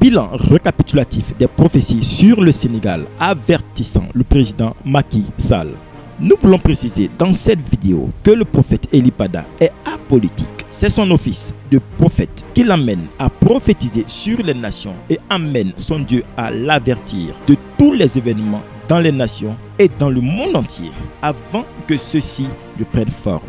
Bilan récapitulatif des prophéties sur le Sénégal avertissant le président Macky Sall. Nous voulons préciser dans cette vidéo que le prophète Eli Pada est apolitique. C'est son office de prophète qui l'amène à prophétiser sur les nations et amène son Dieu à l'avertir de tous les événements dans les nations et dans le monde entier avant que ceux-ci ne prennent forme.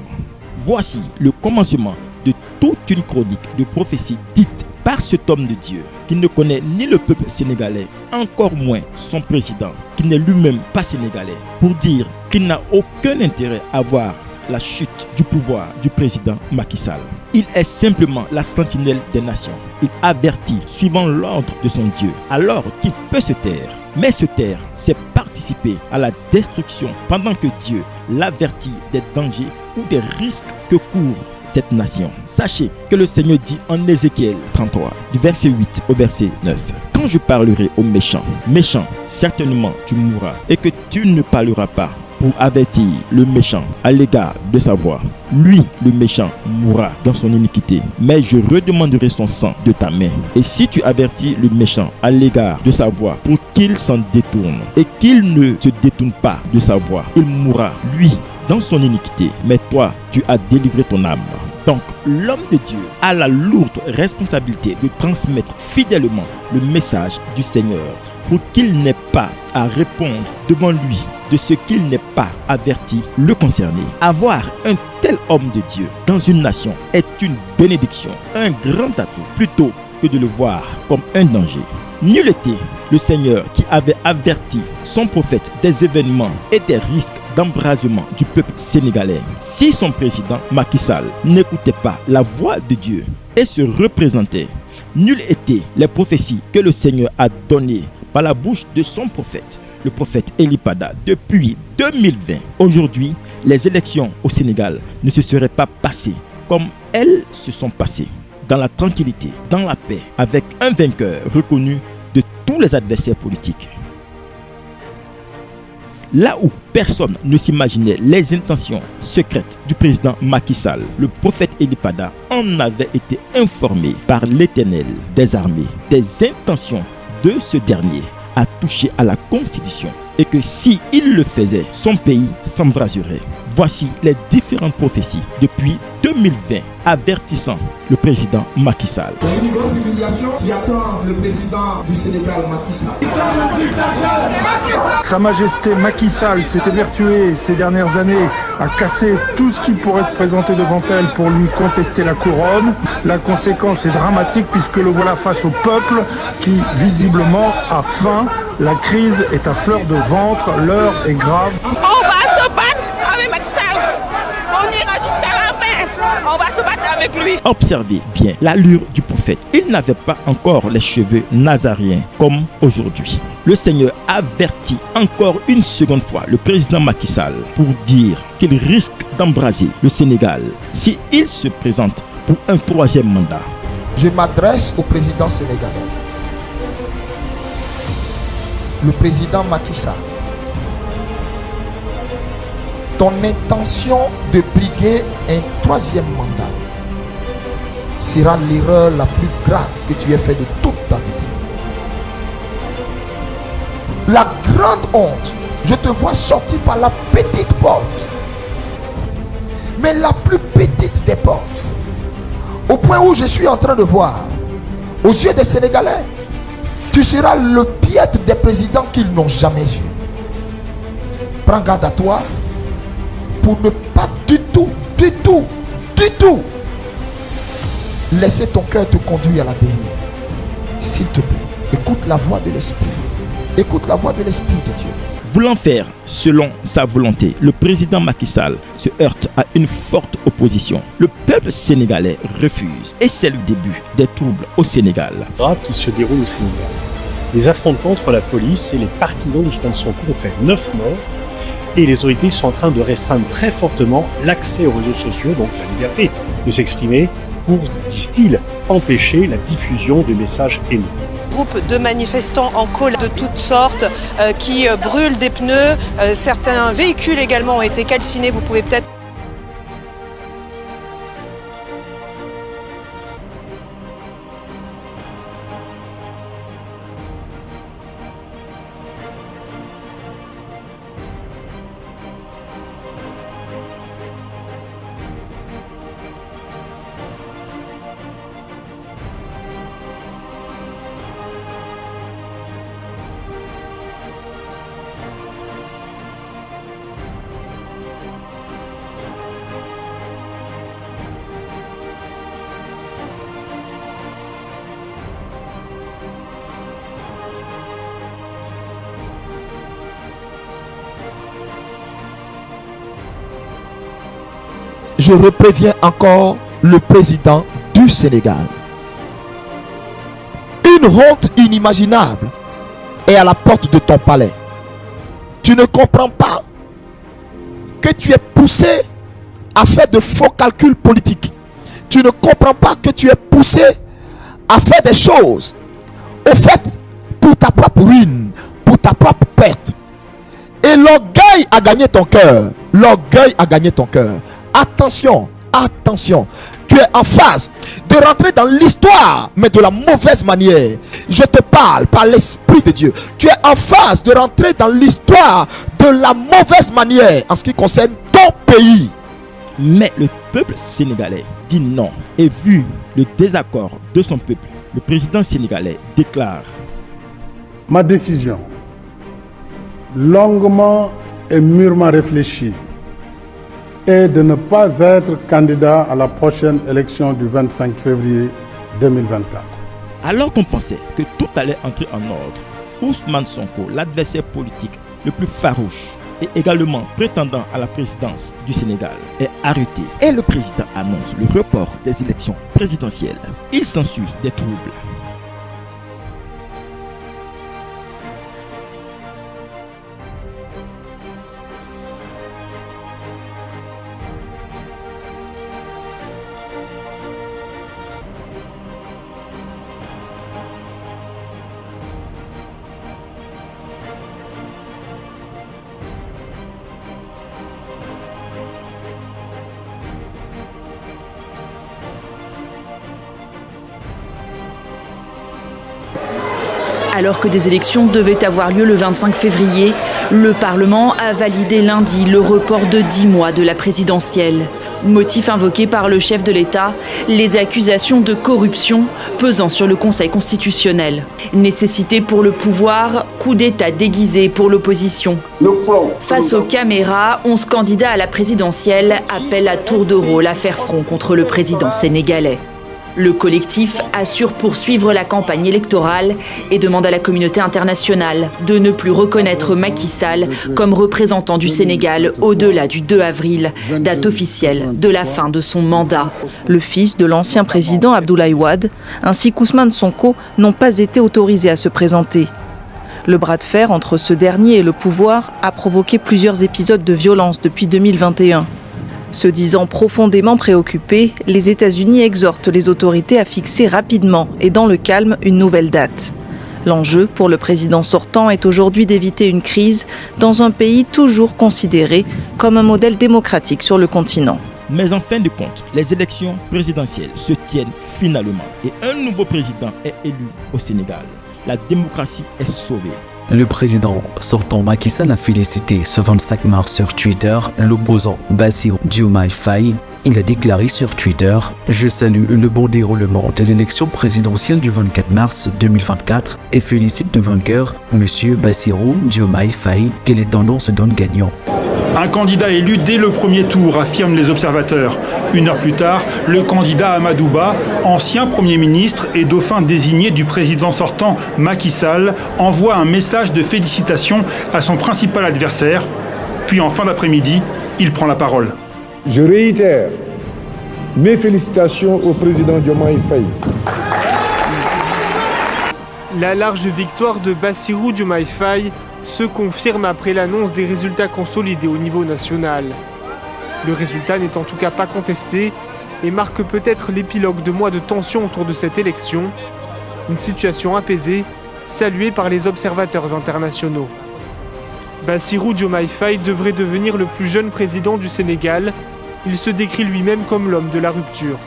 Voici le commencement de toute une chronique de prophétie dite par cet homme de Dieu qui ne connaît ni le peuple sénégalais, encore moins son président, qui n'est lui-même pas sénégalais, pour dire qu'il n'a aucun intérêt à voir la chute du pouvoir du président Macky Sall. Il est simplement la sentinelle des nations. Il avertit suivant l'ordre de son Dieu, alors qu'il peut se taire. Mais se taire, c'est participer à la destruction pendant que Dieu l'avertit des dangers ou des risques que court cette nation. Sachez que le Seigneur dit en Ézéchiel 33, du verset 8 au verset 9. Quand je parlerai aux méchants, méchant, certainement tu mourras, et que tu ne parleras pas pour avertir le méchant à l'égard de sa voix. Lui, le méchant, mourra dans son iniquité, mais je redemanderai son sang de ta main. Et si tu avertis le méchant à l'égard de sa voix pour qu'il s'en détourne et qu'il ne se détourne pas de sa voix, il mourra, lui, dans son iniquité, mais toi, tu as délivré ton âme. Donc, l'homme de Dieu a la lourde responsabilité de transmettre fidèlement le message du Seigneur pour qu'il n'ait pas à répondre devant lui de ce qu'il n'est pas averti le concerné. Avoir un tel homme de Dieu dans une nation est une bénédiction, un grand atout, plutôt que de le voir comme un danger. Nul était le Seigneur qui avait averti son prophète des événements et des risques d'embrasement du peuple sénégalais. Si son président Macky Sall n'écoutait pas la voix de Dieu et se représentait, nul était les prophéties que le Seigneur a données par la bouche de son prophète, le prophète Eli Pada, depuis 2020. Aujourd'hui, les élections au Sénégal ne se seraient pas passées comme elles se sont passées, dans la tranquillité, dans la paix, avec un vainqueur reconnu de tous les adversaires politiques. Là où personne ne s'imaginait les intentions secrètes du président Macky Sall, le prophète Eli Pada en avait été informé par l'Éternel des armées des intentions de ce dernier à toucher à la Constitution et que si il le faisait, son pays s'embraserait. Voici les différentes prophéties depuis 2020 avertissant le président Macky Sall. Il y a une grosse humiliation qui attend le président du Sénégal, Macky Sall. Sa Majesté Macky Sall s'est évertuée ces dernières années à casser tout ce qui pourrait se présenter devant elle pour lui contester la couronne. La conséquence est dramatique puisque le voilà face au peuple qui visiblement a faim. La crise est à fleur de ventre, l'heure est grave. On va se battre avec Macky Sall. On ira jusqu'à la fin. On va se battre avec lui. Observez bien l'allure du prophète. Il n'avait pas encore les cheveux nazariens comme aujourd'hui. Le Seigneur avertit encore une seconde fois le président Macky Sall pour dire qu'il risque d'embraser le Sénégal s'il se présente pour un troisième mandat. Je m'adresse au président sénégalais. Le président Macky Sall. Ton intention de briguer un troisième mandat sera l'erreur la plus grave que tu aies fait de toute ta vie. La grande honte, je te vois sortir par la petite porte, mais la plus petite des portes, au point où je suis en train de voir, aux yeux des Sénégalais, tu seras le piètre des présidents qu'ils n'ont jamais eu. Prends garde à toi pour ne pas du tout laisser ton cœur te conduire à la dérive. S'il te plaît, écoute la voix de l'Esprit. Écoute la voix de l'Esprit de Dieu. Voulant faire selon sa volonté, le président Macky Sall se heurte à une forte opposition. Le peuple sénégalais refuse et c'est le début des troubles au Sénégal. Grave qui se déroule au Sénégal. Des affrontements entre la police et les partisans d'Ousmane Sonko ont fait 9 morts et les autorités sont en train de restreindre très fortement l'accès aux réseaux sociaux, donc la liberté de s'exprimer, pour, disent-ils, empêcher la diffusion de messages haineux. Groupe de manifestants en colère de toutes sortes qui brûlent des pneus. Certains véhicules également ont été calcinés. Vous pouvez peut-être je repréviens encore le président du Sénégal. Une honte inimaginable est à la porte de ton palais. Tu ne comprends pas que tu es poussé à faire de faux calculs politiques. Tu ne comprends pas que tu es poussé à faire des choses au fait pour ta propre ruine, pour ta propre perte. Et l'orgueil a gagné ton cœur. L'orgueil a gagné ton cœur. Attention, attention. Tu es en phase de rentrer dans l'histoire, mais de la mauvaise manière. Je te parle par l'Esprit de Dieu. Tu es en phase de rentrer dans l'histoire de la mauvaise manière en ce qui concerne ton pays. Mais le peuple sénégalais dit non. Et vu le désaccord de son peuple, le président sénégalais déclare: Ma décision, longuement et mûrement réfléchie, est de ne pas être candidat à la prochaine élection du 25 février 2024. Alors qu'on pensait que tout allait entrer en ordre, Ousmane Sonko, l'adversaire politique le plus farouche et également prétendant à la présidence du Sénégal, est arrêté et le président annonce le report des élections présidentielles. Il s'ensuit des troubles. Alors que des élections devaient avoir lieu le 25 février, le Parlement a validé lundi le report de 10 mois de la présidentielle. Motif invoqué par le chef de l'État, les accusations de corruption pesant sur le Conseil constitutionnel. Nécessité pour le pouvoir, coup d'État déguisé pour l'opposition. Face aux caméras, 11 candidats à la présidentielle appellent à tour de rôle à faire front contre le président sénégalais. Le collectif assure poursuivre la campagne électorale et demande à la communauté internationale de ne plus reconnaître Macky Sall comme représentant du Sénégal au-delà du 2 avril, date officielle de la fin de son mandat. Le fils de l'ancien président Abdoulaye Wade ainsi qu'Ousmane Sonko n'ont pas été autorisés à se présenter. Le bras de fer entre ce dernier et le pouvoir a provoqué plusieurs épisodes de violence depuis 2021. Se disant profondément préoccupés, les États-Unis exhortent les autorités à fixer rapidement et dans le calme une nouvelle date. L'enjeu pour le président sortant est aujourd'hui d'éviter une crise dans un pays toujours considéré comme un modèle démocratique sur le continent. Mais en fin de compte, les élections présidentielles se tiennent finalement et un nouveau président est élu au Sénégal. La démocratie est sauvée. Le président sortant Macky Sall a félicité ce 25 mars sur Twitter l'opposant Bassirou Diomaye Faye. Il a déclaré sur Twitter « Je salue le bon déroulement de l'élection présidentielle du 24 mars 2024 et félicite le vainqueur, M. Bassirou Diomaye Faye, que les tendances donnent gagnant. » Un candidat élu dès le premier tour, affirment les observateurs. Une heure plus tard, le candidat Amadou Ba, ancien Premier ministre et dauphin désigné du président sortant Macky Sall, envoie un message de félicitations à son principal adversaire. Puis en fin d'après-midi, il prend la parole. Je réitère mes félicitations au président Diomaye Faye. La large victoire de Bassirou Diomaye Faye se confirme après l'annonce des résultats consolidés au niveau national. Le résultat n'est en tout cas pas contesté et marque peut-être l'épilogue de mois de tension autour de cette élection, une situation apaisée, saluée par les observateurs internationaux. Bassirou Diomaye Faye devrait devenir le plus jeune président du Sénégal. Il se décrit lui-même comme l'homme de la rupture.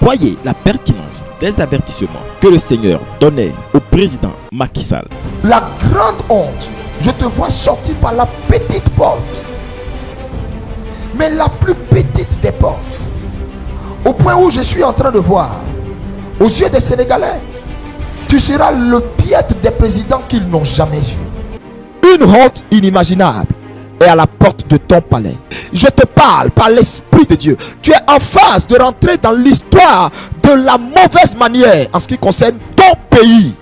Voyez la pertinence des avertissements que le Seigneur donnait au président Macky Sall. La grande honte, je te vois sortir par la petite porte. Mais la plus petite des portes. Au point où je suis en train de voir, aux yeux des Sénégalais, tu seras le piètre des présidents qu'ils n'ont jamais eu. Une honte inimaginable est à la porte de ton palais. Je te parle par l'Esprit de Dieu. Tu es en phase de rentrer dans l'histoire de la mauvaise manière en ce qui concerne ton pays.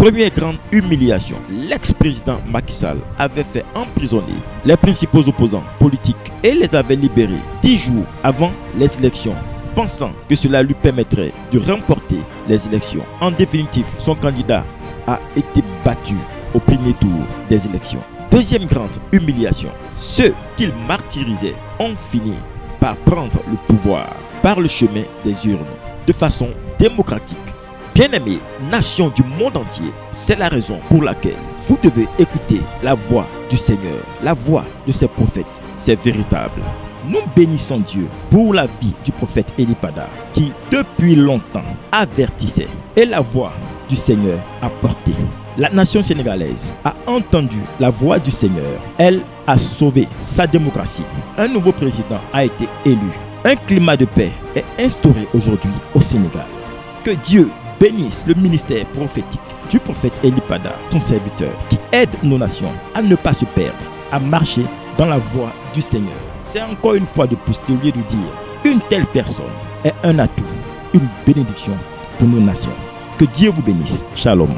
Première grande humiliation, l'ex-président Macky Sall avait fait emprisonner les principaux opposants politiques et les avait libérés 10 jours avant les élections, pensant que cela lui permettrait de remporter les élections. En définitive, son candidat a été battu au premier tour des élections. Deuxième grande humiliation, ceux qu'il martyrisait ont fini par prendre le pouvoir par le chemin des urnes, de façon démocratique. Bien-aimés, nation du monde entier, c'est la raison pour laquelle vous devez écouter la voix du Seigneur, la voix de ses prophètes. C'est véritable. Nous bénissons Dieu pour la vie du prophète Eli Pada qui depuis longtemps avertissait et la voix du Seigneur a porté. La nation sénégalaise a entendu la voix du Seigneur. Elle a sauvé sa démocratie. Un nouveau président a été élu. Un climat de paix est instauré aujourd'hui au Sénégal. Que Dieu bénisse le ministère prophétique du prophète Eli Pada, son serviteur, qui aide nos nations à ne pas se perdre, à marcher dans la voie du Seigneur. C'est encore une fois de plus de lieu de dire, une telle personne est un atout, une bénédiction pour nos nations. Que Dieu vous bénisse. Shalom.